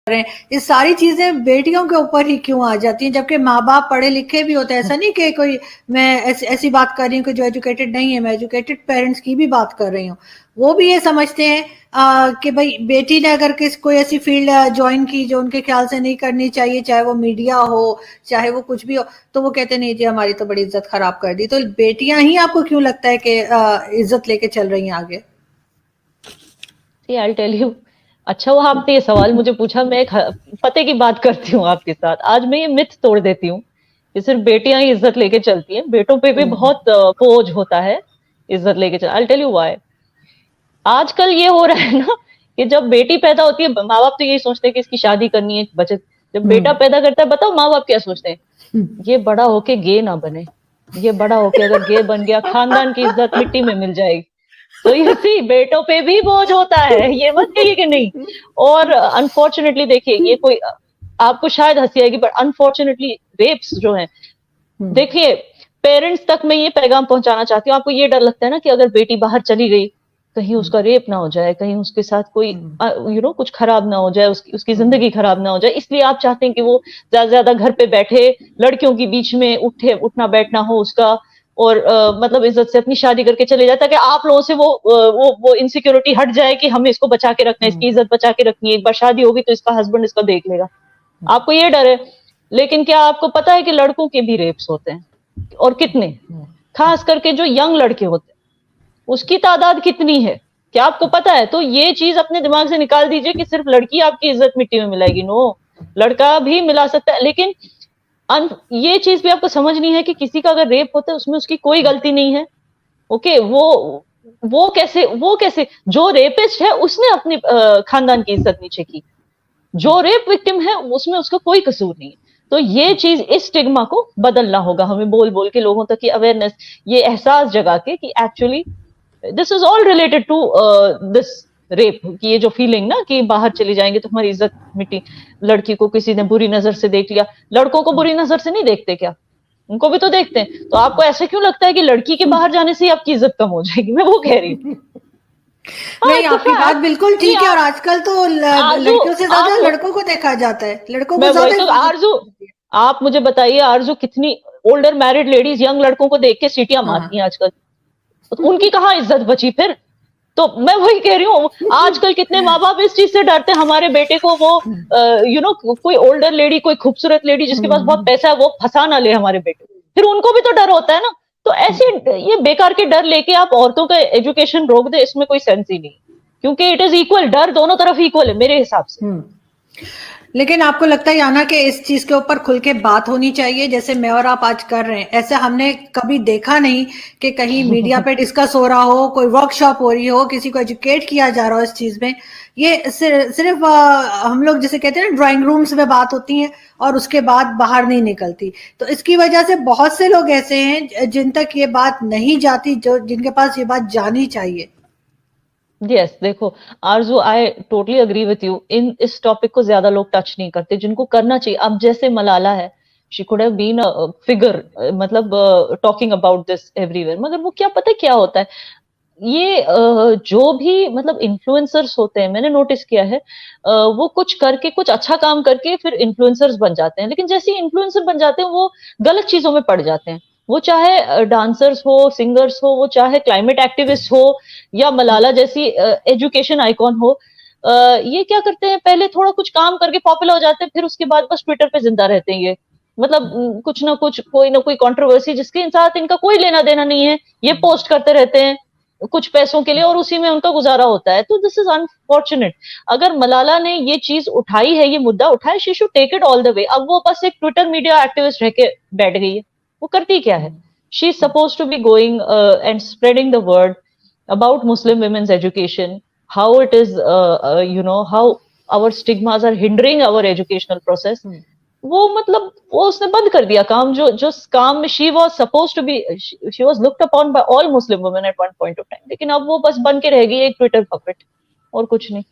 रहे हैं, ये सारी चीजें बेटियों के ऊपर ही क्यों आ जाती हैं, जबकि माँ बाप पढ़े लिखे भी होते हैं। ऐसा नहीं कि कोई मैं ऐसी बात कर रही हूँ कि जो एजुकेटेड नहीं है, मैं एजुकेटेड पेरेंट्स की भी बात कर रही हूँ। वो भी ये समझते हैं कि भाई बेटी ने अगर कोई ऐसी फील्ड ज्वाइन की जो उनके ख्याल से नहीं करनी चाहिए, चाहे वो मीडिया हो, चाहे वो कुछ भी हो, तो वो कहते नहीं जी हमारी तो बड़ी इज्जत खराब कर दी। तो बेटियां ही आपको क्यों लगता है कि इज्जत लेके चल रही हैं आगे? आई टेल यू, अच्छा वो आपने ये सवाल मुझे पूछा, मैं एक पते की बात करती हूँ आपके साथ। आज मैं ये मिथ तोड़ देती हूँ कि सिर्फ बेटियां ही इज्जत लेके चलती हैं, बेटों पे भी बहुत बोझ होता है इज्जत लेके चल। I tell you why. आजकल ये हो रहा है ना कि जब बेटी पैदा होती है, माँ बाप तो यही सोचते हैं कि इसकी शादी करनी है, बचत। जब बेटा पैदा करता है, बताओ माँ बाप क्या सोचते हैं? ये बड़ा होके गे ना बने, ये बड़ा होके अगर गे बन गया खानदान की इज्जत मिट्टी में मिल जाएगी। तो ये सी बेटों पे भी बोझ होता है, ये मत कहिए कि नहीं। और अनफॉर्चुनेटली देखिए, ये कोई आपको शायद हंसी आएगी, बट अनफॉर्चुनेटली रेप्स जो है, देखिए पेरेंट्स तक मैं ये पैगाम पहुंचाना चाहती हूँ। आपको ये डर लगता है ना कि अगर बेटी बाहर चली गई, कहीं उसका रेप ना हो जाए, कहीं उसके साथ कोई कुछ खराब ना हो जाए, उसकी जिंदगी खराब ना हो जाए, इसलिए आप चाहते हैं कि वो ज्यादा से ज्यादा घर पे बैठे, लड़कियों के बीच में उठना बैठना हो उसका, और मतलब इज्जत से अपनी शादी करके चले जाए, ताकि आप लोगों से वो इनसिक्योरिटी हट जाए कि हमें इसको बचा के रखना है, इसकी इज्जत बचा के रखनी है, एक बार शादी होगी तो इसका हस्बैंड इसका देख लेगा। आपको ये डर है। लेकिन क्या आपको पता है कि लड़कों के भी रेप्स होते हैं, और कितने, खास करके जो यंग लड़के होते हैं उसकी तादाद कितनी है, क्या आपको पता है? तो ये चीज अपने दिमाग से निकाल दीजिए कि सिर्फ लड़की आपकी इज्जत मिट्टी में मिलाएगी। नो, लड़का भी मिला सकता है। लेकिन ये चीज भी आपको समझनी है कि किसी का अगर रेप होता है उसमें उसकी कोई गलती नहीं है। ओके, वो कैसे जो रेपिस्ट है उसने अपने खानदान की इज्जत नीचे की, जो रेप विक्टिम है उसमें उसका कोई कसूर नहीं है। तो ये चीज, इस स्टिग्मा को बदलना होगा हमें, बोल बोल के लोगों तक की अवेयरनेस, ये एहसास जगा के कि actually this is all related to this rape, कि ये जो फीलिंग ना कि बाहर चली जाएंगे तो हमारी इज्जत मिट्टी, लड़की को किसी ने बुरी नजर से देख लिया, लड़कों को बुरी नजर से नहीं देखते क्या? उनको भी तो देखते हैं। तो आपको ऐसा क्यों लगता है कि लड़की के बाहर जाने से ही आपकी इज्जत कम हो जाएगी? मैं वो कह रही हूँ। नहीं, आपकी बात बिल्कुल ठीक है। और आजकल तो लड़कियों से ज्यादा लड़कों को देखा जाता है, लड़कों को ज्यादा। तो आरजू, आप मुझे बताइए आरजू, कितनी ओल्डर मैरिड लेडीज यंग लड़कों को देख के सीटियां मारती हैं आजकल, तो उनकी कहाँ इज्जत बची फिर? तो मैं वही कह रही हूँ, आजकल कितने माँ बाप इस चीज से डरते हैं हमारे बेटे को वो कोई ओल्डर लेडी, कोई खूबसूरत लेडी जिसके पास बहुत पैसा है, वो फंसा ना ले हमारे बेटे, फिर उनको भी तो डर होता है ना। तो ऐसे ये बेकार के डर लेके आप औरतों का एजुकेशन रोक दे, इसमें कोई सेंस ही नहीं, क्योंकि इट इज इक्वल, डर दोनों तरफ इक्वल है मेरे हिसाब से। लेकिन आपको लगता है याना कि इस चीज के ऊपर खुल के बात होनी चाहिए, जैसे मैं और आप आज कर रहे हैं? ऐसे हमने कभी देखा नहीं कि कहीं मीडिया पे डिस्कस हो रहा हो, कोई वर्कशॉप हो रही हो, किसी को एजुकेट किया जा रहा हो इस चीज में। ये सिर्फ हम लोग जैसे कहते हैं ना, ड्राइंग रूम्स में बात होती है और उसके बाद बाहर नहीं निकलती। तो इसकी वजह से बहुत से लोग ऐसे हैं जिन तक ये बात नहीं जाती, जो जिनके पास ये बात जानी चाहिए। यस, देखो आरजू, I totally agree with you. इस टॉपिक को ज्यादा लोग टच नहीं करते, जिनको करना चाहिए। अब जैसे मलाला है, she could have been a figure, मतलब टॉकिंग अबाउट दिस एवरीवेयर, मगर वो क्या पता क्या होता है, ये जो भी मतलब इन्फ्लुएंसर्स होते हैं, मैंने नोटिस किया है, वो कुछ करके, कुछ अच्छा काम करके फिर इन्फ्लुएंसर्स बन जाते हैं, लेकिन जैसे इन्फ्लुएंसर बन जाते हैं वो गलत चीजों में पड़ जाते हैं। वो चाहे डांसर्स हो, सिंगर्स हो, वो चाहे क्लाइमेट एक्टिविस्ट हो, या मलाला जैसी एजुकेशन आइकॉन हो, ये क्या करते हैं, पहले थोड़ा कुछ काम करके पॉपुलर हो जाते हैं, फिर उसके बाद बस ट्विटर पे जिंदा रहते हैं। ये मतलब कुछ ना कुछ, कोई ना कोई कंट्रोवर्सी जिसके साथ इनका कोई लेना देना नहीं है, ये पोस्ट करते रहते हैं कुछ पैसों के लिए, और उसी में उनका गुजारा होता है। तो दिस इज अनफॉर्चुनेट। अगर मलाला ने ये चीज उठाई है, ये मुद्दा उठाया, she should take it all the way. अब वो बस एक ट्विटर मीडिया एक्टिविस्ट रह के बैठ गई है, वो करती क्या है? She is suppose to be going and spreading the word about Muslim women's education, how it is, how our stigmas are hindering our educational process. वो मतलब वो उसने बंद कर दिया काम, जो काम में she was supposed to be, she was looked upon by all Muslim women at one point of time, लेकिन अब वो बस बन के रह गई एक ट्विटर पपेट, और कुछ नहीं।